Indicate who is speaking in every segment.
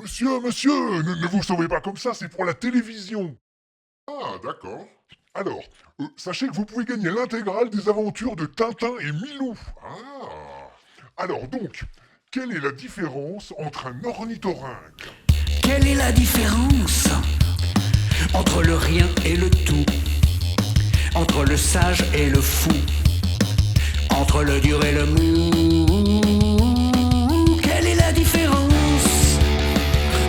Speaker 1: Monsieur, ne vous sauvez pas comme ça, c'est pour la télévision.
Speaker 2: Ah, d'accord.
Speaker 1: Alors, sachez que vous pouvez gagner l'intégrale des aventures de Tintin et Milou.
Speaker 2: Ah.
Speaker 1: Alors donc, quelle est la différence entre un ornithorynque?
Speaker 3: Quelle est la différence entre le rien et le tout, entre le sage et le fou, entre le dur et le mou? Quelle est la différence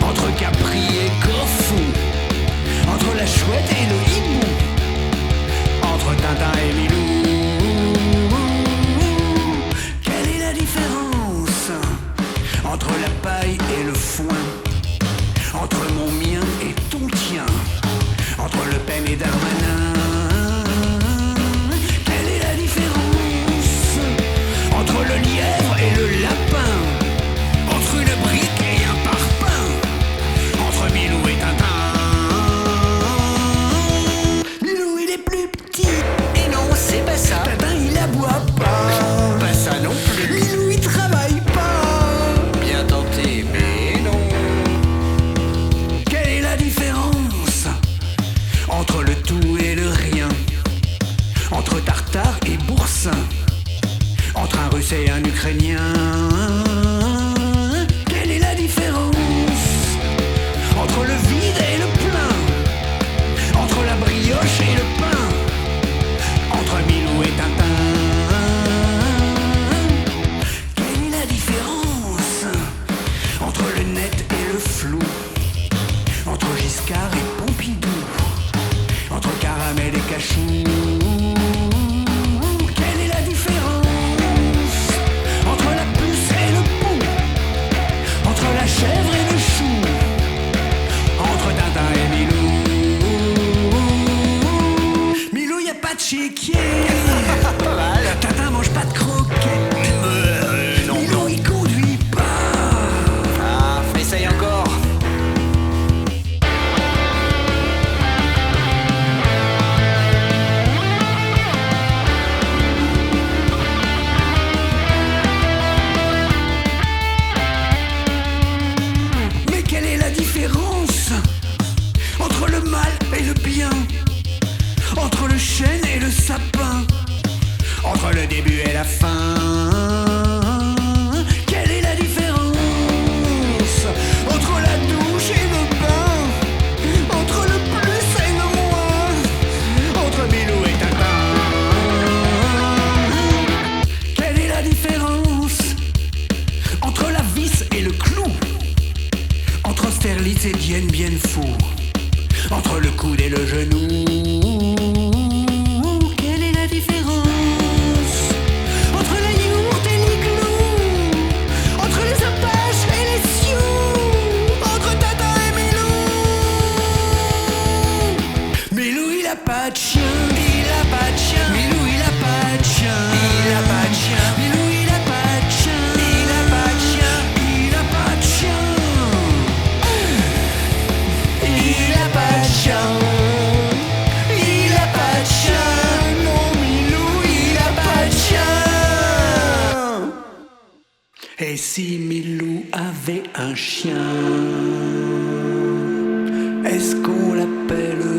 Speaker 3: entre Capri et Corfou, entre la chouette et le hibou, entre Tintin et Milou? Quelle est la différence entre la paille et le foin, entre mon mien et ton tien, entre Le Pen et Darmanin? Quelle est la différence entre le lièvre et le lapin, entre une brique et un parpaing, entre Milou et Tintin? Milou il est plus petit, et non c'est pas ça. Tintin il aboie pas, pas ça non plus. Milou il travaille pas, bien tenté mais non. Quelle est la différence entre le tout et le rien, entre Tartare et Boursin, entre un Russe et un Ukrainien? Quelle est la différence entre le vide et le plein, entre la brioche et le pain, entre Milou et Tintin? Quelle est la différence entre le net et le flou, entre Giscard et Pompidou, entre Caramel et Cachou? Quelle est la différence entre la puce et le pou, entre la chèvre et le chou, entre Tintin et Milou? Milou y a pas de chéquier, pas mal. Tintin mange pas de croquettes, non. Milou il conduit pas. Ah, essaye encore. Mais quelle est la différence entre le mal et le bien, entre le chêne et le sapin, entre le début et la fin? Quelle est la différence entre la douche et le bain, entre le plus et le moins, entre Milou et Tintin? Quelle est la différence entre la vis et le clou, entre Austerlitz et Dien Bien Phu, entre le coude et le genou? Quelle est la différence entre la yourte et l'igloo, entre les apaches et les sioux, entre Tintin et Milou? Milou il a pas de chien, il a pas de chien. Milou il a pas de chien, il a pas de chien. Milou il a pas de chien, il a pas de chien, il a pas de chien. Il a pas de chien, il a pas de chien. Non Milou il a pas de chien. Et si Milou avait un chien, est-ce qu'on l'appelle